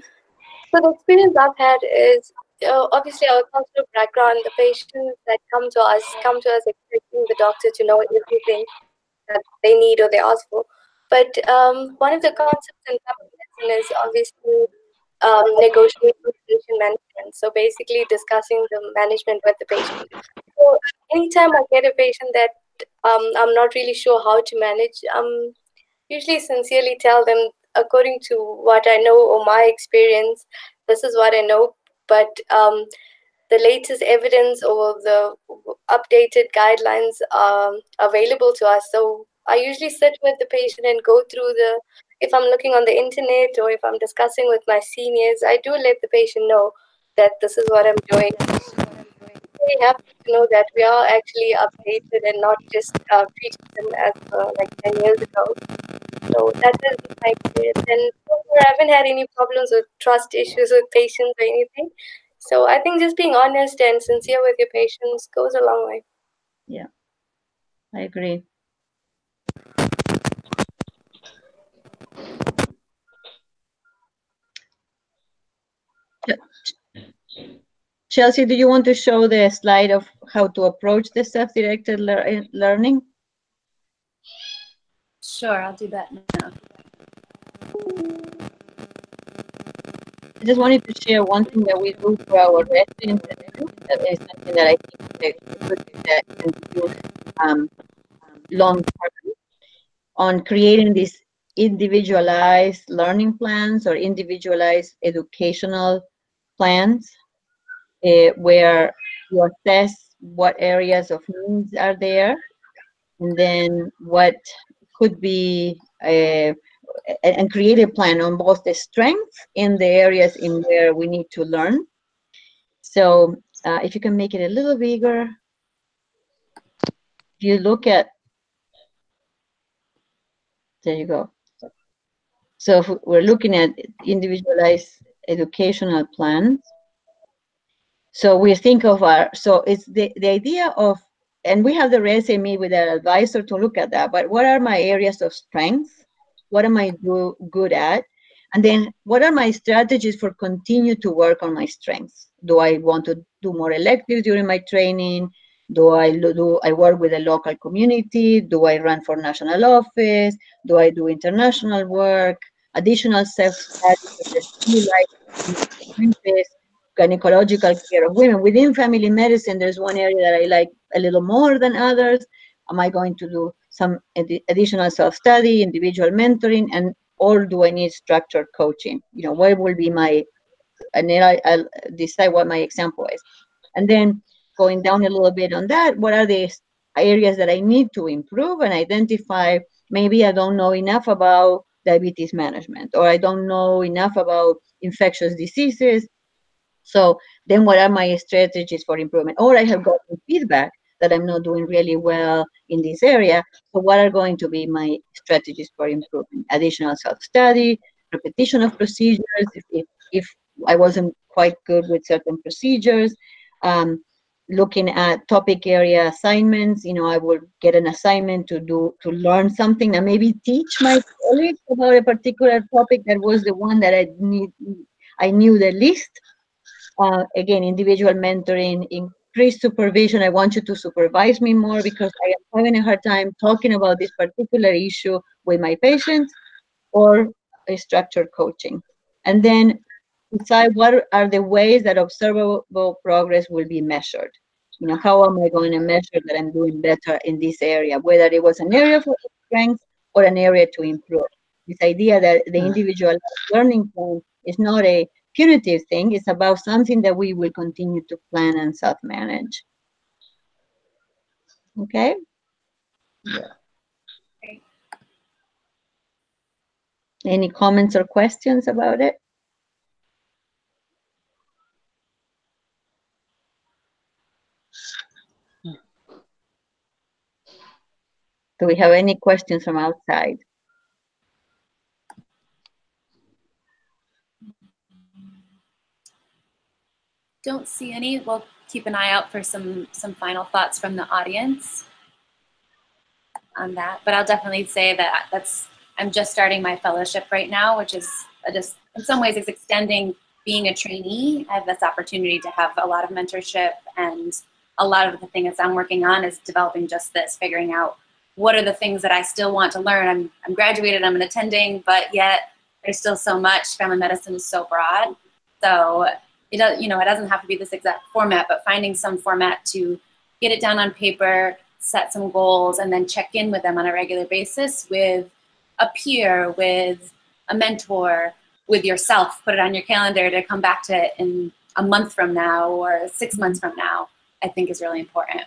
the experience I've had is obviously our cultural background. The patients that come to us expecting the doctor to know everything that they need or they ask for. But one of the concepts in family medicine is obviously negotiating patient management. So basically discussing the management with the patient. So anytime I get a patient that I'm not really sure how to manage, usually sincerely tell them according to what I know or my experience, this is what I know. But the latest evidence or the updated guidelines are available to us. So I usually sit with the patient and go through if I'm looking on the internet or if I'm discussing with my seniors, I do let the patient know that this is what I'm doing. We have to know that we are actually updated and not just treating them as like 10 years ago. So that has been my experience. And so far, I haven't had any problems with trust issues with patients or anything. So I think just being honest and sincere with your patients goes a long way. Yeah, I agree. Chelsea, do you want to show the slide of how to approach the self-directed learning? Sure, I'll do that now. I just wanted to share one thing that we do for our residents. is something that I think that can do long term on creating these individualized learning plans or individualized educational plans where you assess what areas of needs are there, and then what could be and create a plan on both the strengths and the areas in where we need to learn. So if you can make it a little bigger, if you look at, there you go. So if we're looking at individualized educational plans, so we think of so it's the idea of, and we have the resume with an advisor to look at that, but what are my areas of strength? What am I good at? And then what are my strategies for continue to work on my strengths? Do I want to do more electives during my training? Do I work with a local community? Do I run for national office? Do I do international work? Additional self-study, gynecological care of women. Within family medicine, there's one area that I like a little more than others. Am I going to do some additional self-study, individual mentoring, and or do I need structured coaching? You know, what will be my, and then I'll decide what my example is. And then going down a little bit on that, what are the areas that I need to improve and identify? Maybe I don't know enough about diabetes management, or I don't know enough about infectious diseases. So then what are my strategies for improvement? Or I have gotten feedback that I'm not doing really well in this area. So what are going to be my strategies for improvement? Additional self-study, repetition of procedures, if I wasn't quite good with certain procedures, looking at topic area assignments. You know, I would get an assignment to learn something and maybe teach my colleagues about a particular topic that was the one that I knew the least. Again, individual mentoring, increased supervision. I want you to supervise me more because I am having a hard time talking about this particular issue with my patients, or a structured coaching. And then decide what are the ways that observable progress will be measured. You know, how am I going to measure that I'm doing better in this area, whether it was an area for strength or an area to improve. This idea that the individual learning plan is not a punitive thing, it's about something that we will continue to plan and self-manage. Okay? Yeah. Any comments or questions about it? Do we have any questions from outside? Don't see any. We'll keep an eye out for some final thoughts from the audience on that. But I'll definitely say that I'm just starting my fellowship right now, which is just in some ways it's extending being a trainee. I have this opportunity to have a lot of mentorship, and a lot of the things I'm working on is developing just this, figuring out what are the things that I still want to learn. I'm graduated, I'm an attending, but yet there's still so much. Family medicine is so broad. So it doesn't have to be this exact format, but finding some format to get it down on paper, set some goals, and then check in with them on a regular basis with a peer, with a mentor, with yourself. Put it on your calendar to come back to it in a month from now or 6 months from now, I think is really important.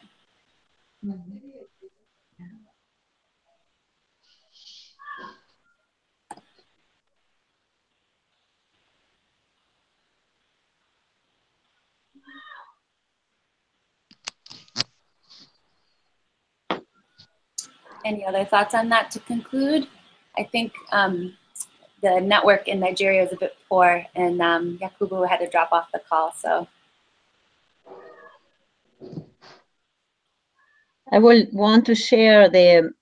Any other thoughts on that to conclude? I think the network in Nigeria is a bit poor, and Yakubu had to drop off the call, so. I will want to share the,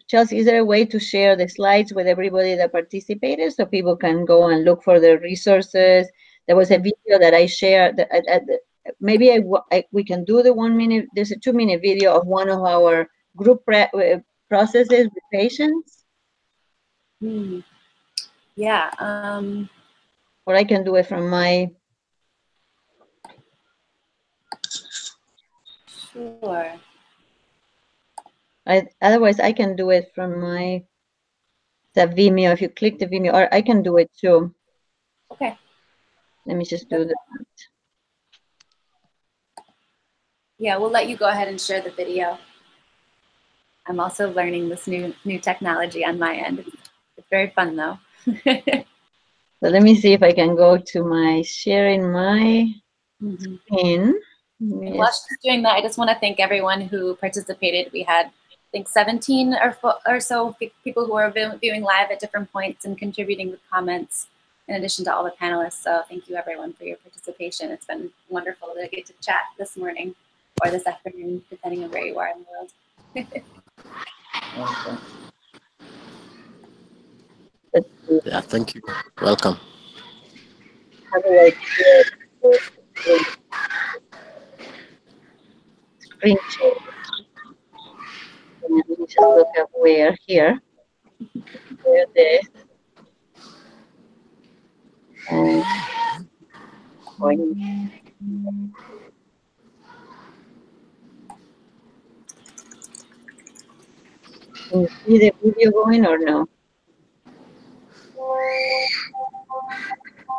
Chelsea, is there a way to share the slides with everybody that participated so people can go and look for the resources? There was a video that I shared. Maybe we can do the 1 minute, there's a 2-minute video of one of our group processes with patients. Yeah. Or I can do it from my. Sure. Otherwise, I can do it from the Vimeo. If you click the Vimeo, or I can do it too. Okay. Let me just do that. Yeah, we'll let you go ahead and share the video. I'm also learning this new technology on my end. It's very fun though. So let me see if I can go to my sharing my screen. And while she's doing that, I just want to thank everyone who participated. We had, I think, 17 or so people who are viewing live at different points and contributing with comments, in addition to all the panelists. So thank you, everyone, for your participation. It's been wonderful to get to chat this morning or this afternoon, depending on where you are in the world. Yeah, thank you. Welcome. Screen share. Let me just look up where here. Where this. Going. Can you see the video going or no?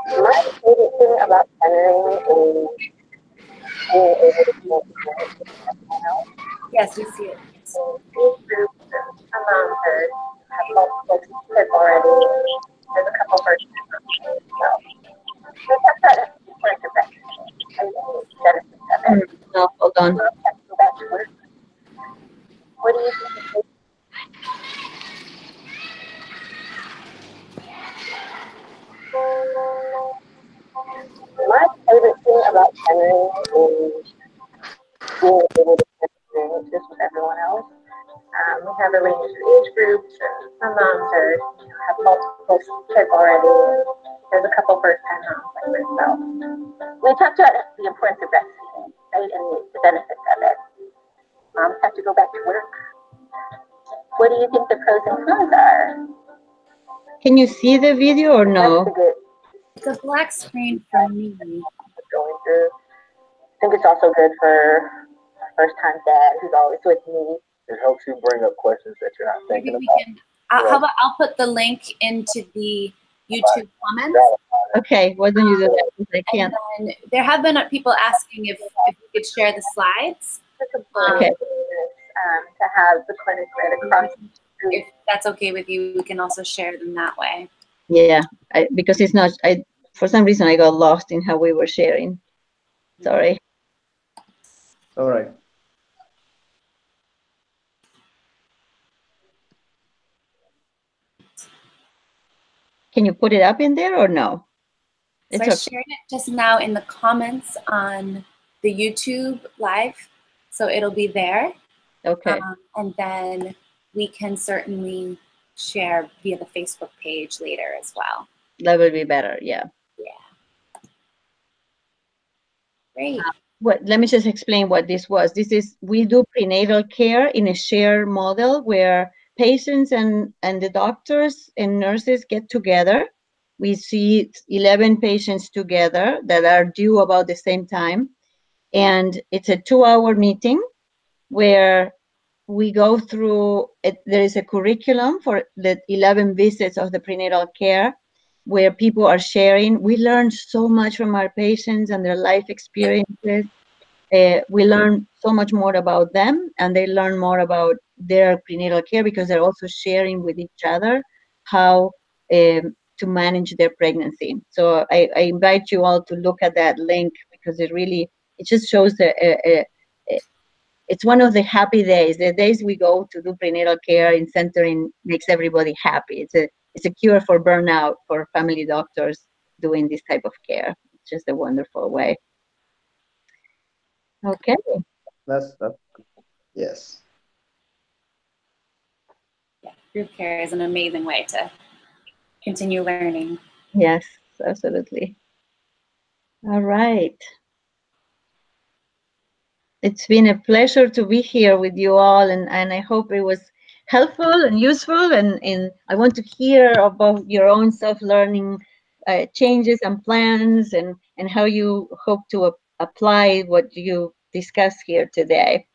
My favorite thing about partnering is being able to connect with everyone else. Yes, we see it. These groups, some have multiple kids already. There's a couple first timers. So we have that different effect and the benefits of it. No, hold on. What do you think? My favorite thing about partnering is being able to share experiences with everyone else. We have a range of age groups, and some moms have multiple kids already. There's a couple first-time moms like myself. We talked about the importance of breastfeeding, right, and the benefits of it. Moms have to go back to work. What do you think the pros and cons are? Can you see the video or no? It's a black screen for me. Going through. I think it's also good for a first-time dad who's always with me. It helps you bring up questions that you're not thinking about. How about I'll put the link into the YouTube comments. Okay, why don't you do that? Because I can't. And then there have been people asking if we could share the slides. Okay. To have the clinic right across. If that's okay with you, we can also share them that way. Yeah, because it's not. For some reason I got lost in how we were sharing. Sorry. All right. Can you put it up in there or no? So I shared it just now in the comments on the YouTube live, so it'll be there. Okay. And then we can certainly share via the Facebook page later as well. That would be better, yeah. Yeah. Great. Let me just explain what this was. We do prenatal care in a shared model where patients and the doctors and nurses get together. We see 11 patients together that are due about the same time. And it's a 2-hour meeting where we go through it. There is a curriculum for the 11 visits of the prenatal care where people are sharing. We learn so much from our patients and their life experiences. We learn so much more about them, and they learn more about their prenatal care because they're also sharing with each other how to manage their pregnancy. So I invite you all to look at that link because it just shows it's one of the happy days. The days we go to do prenatal care in centering makes everybody happy. It's a cure for burnout for family doctors doing this type of care. It's just a wonderful way. Okay. That's yes. Yeah, group care is an amazing way to continue learning. Yes, absolutely. All right. It's been a pleasure to be here with you all, and I hope it was helpful and useful, and I want to hear about your own self-learning changes and plans and how you hope to apply what you discussed here today,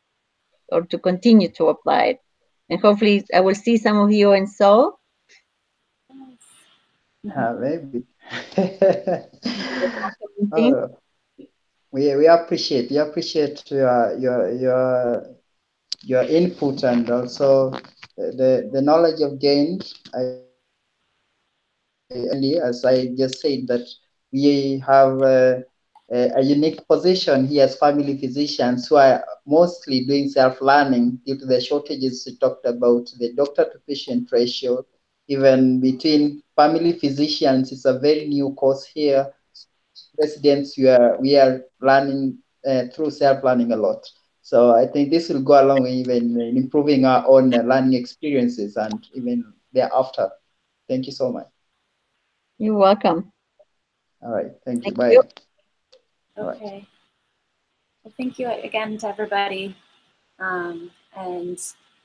or to continue to apply it. And hopefully I will see some of you in Seoul. Maybe. Team. We appreciate your input, and also the knowledge you've gained. As I just said, that we have a unique position here as family physicians who are mostly doing self-learning due to the shortages we talked about, the doctor-to-patient ratio, even between family physicians. It's a very new course here. Residents, we are learning through self-learning a lot. So I think this will go a long way even in improving our own learning experiences and even thereafter. Thank you so much. You're welcome. All right. Thank you. Thank Bye. you. Okay. Right. Well, thank you again to everybody. And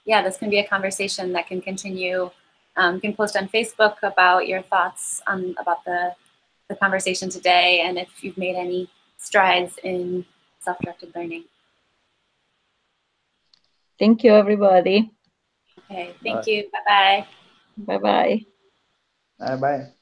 yeah, this can be a conversation that can continue. You can post on Facebook about your thoughts about the conversation today, and if you've made any strides in self-directed learning. Thank you, everybody. Okay, thank you. Bye-bye. Bye-bye. Bye-bye.